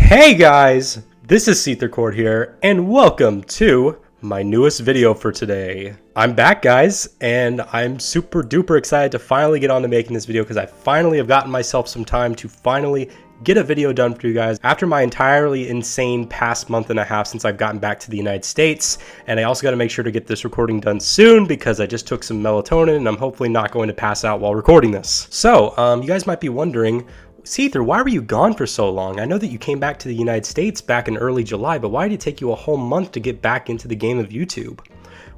Hey guys, this is SeetherCord here, and welcome to my newest video for today. I'm back guys, and I'm super duper excited to finally get on to making this video because I finally have gotten myself some time to finally get a video done for you guys after my entirely insane past month and a half since I've gotten back to the United States. And I also got to make sure to get this recording done soon because I just took some melatonin and I'm hopefully not going to pass out while recording this. So you guys might be wondering, Seether, why were you gone for so long? I know that you came back to the United States back in early July, but why did it take you a whole month to get back into the game of YouTube?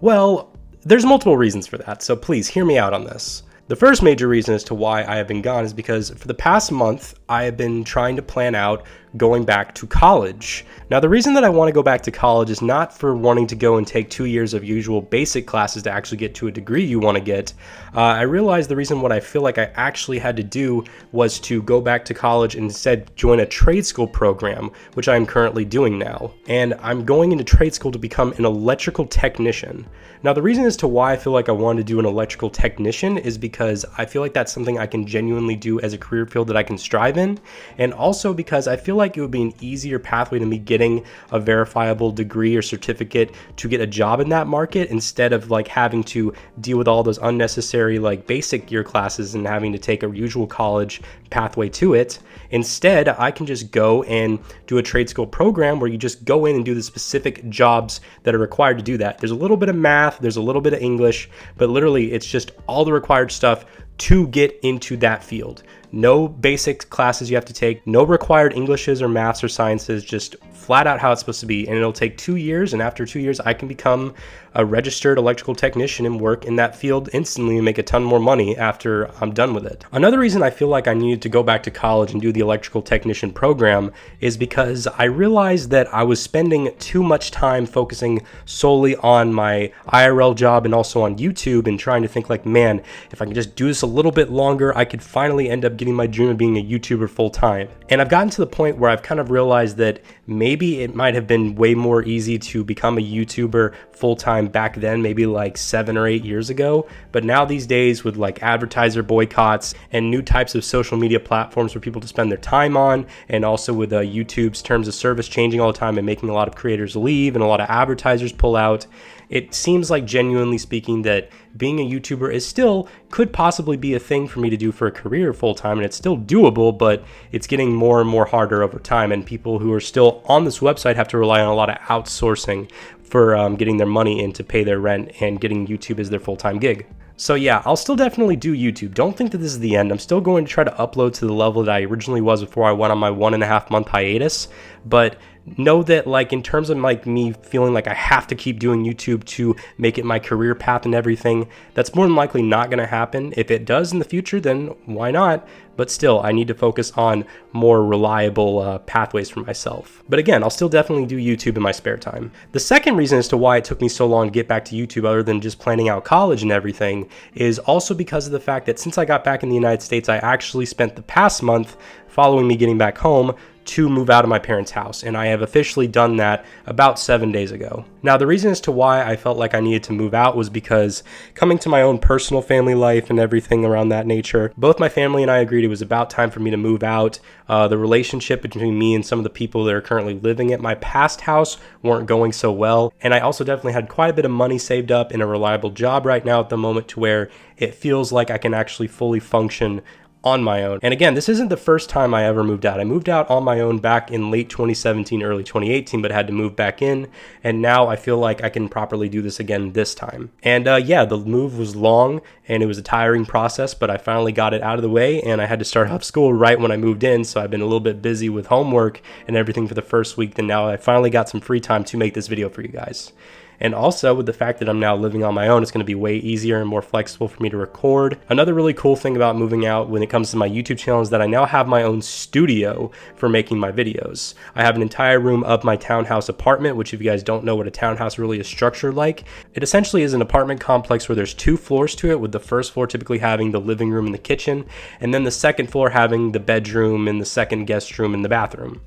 Well, there's multiple reasons for that, so please hear me out on this. The first major reason as to why I have been gone is because for the past month, I have been trying to plan out going back to college. Now, the reason that I want to go back to college is not for wanting to go and take 2 years of usual basic classes to actually get to a degree you want to get. I realized the reason what I feel like I actually had to do was to go back to college and instead join a trade school program, which I am currently doing now. And I'm going into trade school to become an electrical technician. Now, the reason as to why I feel like I wanted to do an electrical technician is because I feel like that's something I can genuinely do as a career field that I can strive in, and also because I feel like it would be an easier pathway to me getting a verifiable degree or certificate to get a job in that market instead of like having to deal with all those unnecessary like basic year classes and having to take a usual college pathway to it. Instead, I can just go and do a trade school program where you just go in and do the specific jobs that are required to do that. There's a little bit of math, there's a little bit of English, but literally it's just all the required stuff to get into that field. No basic classes you have to take, no required Englishes or maths or sciences, just flat out how it's supposed to be. And it'll take 2 years, and after 2 years I can become a registered electrical technician and work in that field instantly and make a ton more money after I'm done with it. Another reason I feel like I needed to go back to college and do the electrical technician program is because I realized that I was spending too much time focusing solely on my IRL job and also on YouTube and trying to think like, man, if I can just do this a little bit longer, I could finally end up getting my dream of being a YouTuber full time. And I've gotten to the point where I've kind of realized that maybe it might have been way more easy to become a YouTuber full time back then, maybe like 7 or 8 years ago. But now these days with like advertiser boycotts and new types of social media platforms for people to spend their time on, and also with YouTube's terms of service changing all the time and making a lot of creators leave and a lot of advertisers pull out, it seems like, genuinely speaking, that being a YouTuber is still could possibly be a thing for me to do for a career full time, and it's still doable, but it's getting more and more harder over time, and people who are still on this website have to rely on a lot of outsourcing for getting their money in to pay their rent and getting YouTube as their full-time gig. So yeah, I'll still definitely do YouTube. Don't think that this is the end. I'm still going to try to upload to the level that I originally was before I went on my 1.5 month hiatus, but know that like in terms of like me feeling like I have to keep doing YouTube to make it my career path and everything, that's more than likely not going to happen. If it does in the future, then why not? But still, I need to focus on more reliable pathways for myself. But again, I'll still definitely do YouTube in my spare time. The second reason as to why it took me so long to get back to YouTube, other than just planning out college and everything, is also because of the fact that since I got back in the United States, I actually spent the past month following me getting back home to move out of my parents' house, and I have officially done that about 7 days ago. Now, the reason as to why I felt like I needed to move out was because coming to my own personal family life and everything around that nature, both my family and I agreed it was about time for me to move out. The relationship between me and some of the people that are currently living at my past house weren't going so well, and I also definitely had quite a bit of money saved up in a reliable job right now at the moment to where it feels like I can actually fully function on my own. And again, this isn't the first time I ever moved out. I moved out on my own back in late 2017, early 2018, but had to move back in. And now I feel like I can properly do this again this time. And yeah, the move was long and it was a tiring process, but I finally got it out of the way, and I had to start up school right when I moved in. So I've been a little bit busy with homework and everything for the first week. Then now I finally got some free time to make this video for you guys. And also with the fact that I'm now living on my own, it's going to be way easier and more flexible for me to record. Another really cool thing about moving out when it comes to my YouTube channel is that I now have my own studio for making my videos. I have an entire room of my townhouse apartment, which if you guys don't know what a townhouse really is structured like, it essentially is an apartment complex where there's 2 floors to it, with the first floor typically having the living room and the kitchen, and then the second floor having the bedroom and the second guest room and the bathroom.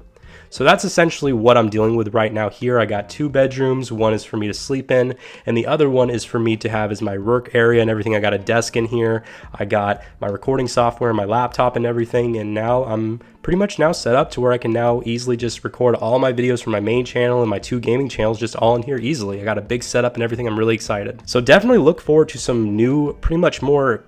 So that's essentially what I'm dealing with right now here. I got 2 bedrooms. One is for me to sleep in, and the other one is for me to have as my work area and everything. I got a desk in here. I got my recording software, my laptop and everything, and now I'm pretty much now set up to where I can now easily just record all my videos from my main channel and my 2 gaming channels just all in here easily. I got a big setup and everything. I'm really excited. So definitely look forward to some new, pretty much more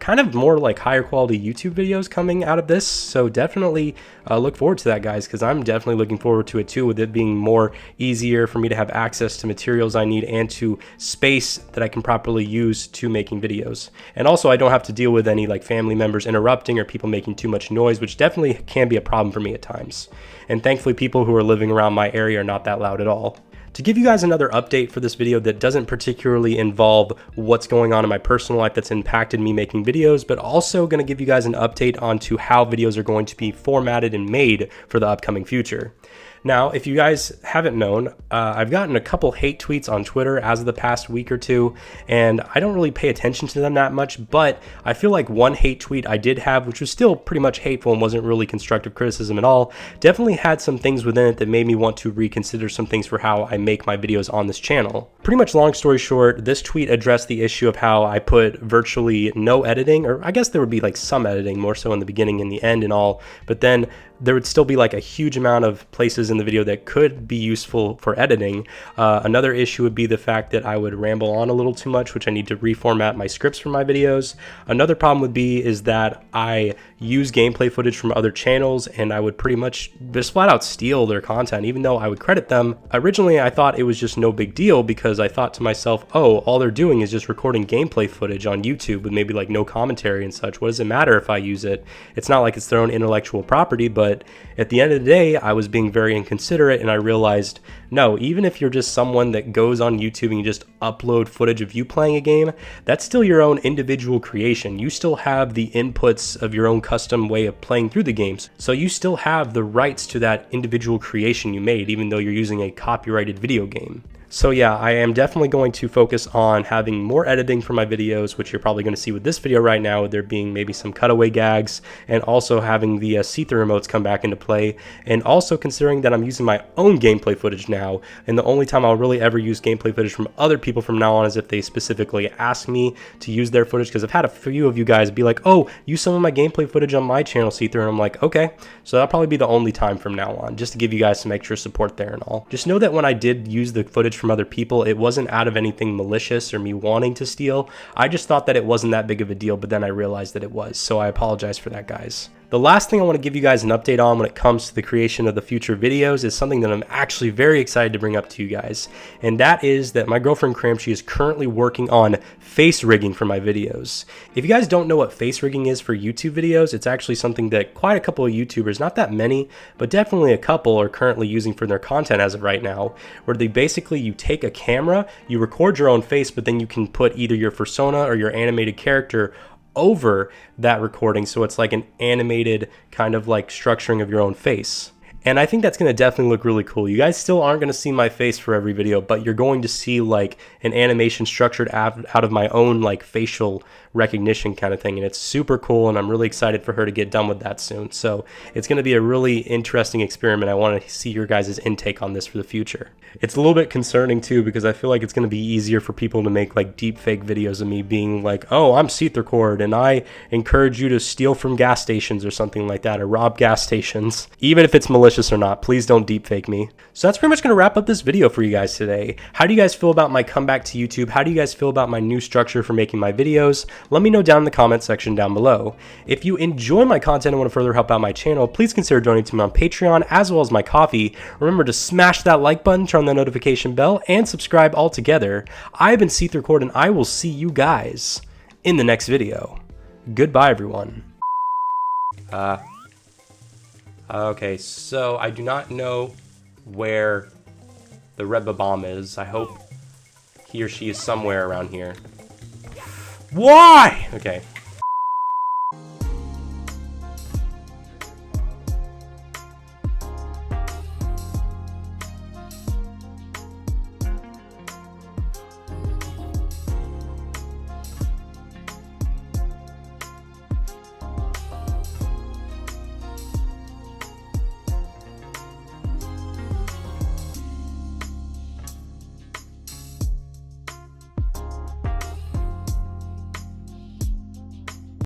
like higher quality YouTube videos coming out of this. So definitely look forward to that, guys, because I'm definitely looking forward to it too, with it being more easier for me to have access to materials I need and to space that I can properly use to making videos. And also I don't have to deal with any like family members interrupting or people making too much noise, which definitely can be a problem for me at times. And thankfully people who are living around my area are not that loud at all. To give you guys another update for this video that doesn't particularly involve what's going on in my personal life that's impacted me making videos, but also going to give you guys an update onto how videos are going to be formatted and made for the upcoming future. Now, if you guys haven't known, I've gotten a couple hate tweets on Twitter as of the past week or two, and I don't really pay attention to them that much, but I feel like one hate tweet I did have, which was still pretty much hateful and wasn't really constructive criticism at all, definitely had some things within it that made me want to reconsider some things for how I make my videos on this channel. Pretty much long story short, this tweet addressed the issue of how I put virtually no editing, or I guess there would be like some editing, more so in the beginning and the end and all, but then there would still be like a huge amount of places in the video that could be useful for editing. Another issue would be the fact that I would ramble on a little too much, which I need to reformat my scripts for my videos. Another problem would be is that I use gameplay footage from other channels and I would pretty much just flat out steal their content, even though I would credit them. Originally, I thought it was just no big deal because I thought to myself, oh, all they're doing is just recording gameplay footage on YouTube with maybe like no commentary and such. What does it matter if I use it? It's not like it's their own intellectual property, but at the end of the day, I was being very inconsiderate and I realized, no, even if you're just someone that goes on YouTube and you just upload footage of you playing a game, that's still your own individual creation. You still have the inputs of your own custom way of playing through the games. So you still have the rights to that individual creation you made, even though you're using a copyrighted video game. So yeah, I am definitely going to focus on having more editing for my videos, which you're probably going to see with this video right now, there being maybe some cutaway gags, and also having the see-through emotes come back into play, and also considering that I'm using my own gameplay footage now, and the only time I'll really ever use gameplay footage from other people from now on is if they specifically ask me to use their footage, because I've had a few of you guys be like, oh, use some of my gameplay footage on my channel, see-through, and I'm like, okay, so that'll probably be the only time from now on, just to give you guys some extra support there and all. Just know that when I did use the footage from other people, it wasn't out of anything malicious or me wanting to steal. I just thought that it wasn't that big of a deal, but then I realized that it was, so I apologize for that, guys. The last thing I want to give you guys an update on when it comes to the creation of the future videos is something that I'm actually very excited to bring up to you guys, and that is that my girlfriend Cramshy is currently working on face rigging for my videos. If you guys don't know what face rigging is for YouTube videos, it's actually something that quite a couple of YouTubers, not that many, but definitely a couple, are currently using for their content as of right now, where they basically, you take a camera, you record your own face, but then you can put either your persona or your animated character over that recording, so it's like an animated kind of like structuring of your own face. And I think that's going to definitely look really cool. You guys still aren't going to see my face for every video, but you're going to see like an animation structured out of my own like facial recognition kind of thing, and it's super cool, and I'm really excited for her to get done with that soon. So it's going to be a really interesting experiment. I want to see your guys' intake on this for the future. It's a little bit concerning too, because I feel like it's going to be easier for people to make like deep fake videos of me being like, oh, I'm SeetherCord and I encourage you to steal from gas stations or something like that, or rob gas stations. Even if it's malicious or not, please don't deep fake me. So that's pretty much going to wrap up this video for you guys today. How do you guys feel about my comeback to YouTube? How do you guys feel about my new structure for making my videos? Let me know down in the comment section down below. If you enjoy my content and want to further help out my channel, please consider donating to me on Patreon as well as my coffee. Remember to smash that like button, turn on the notification bell, and subscribe all together. I've been SeetherCord, and I will see you guys in the next video. Goodbye, everyone. Okay, so I do not know where the Red Bomb is. I hope he or she is somewhere around here. Why? Okay.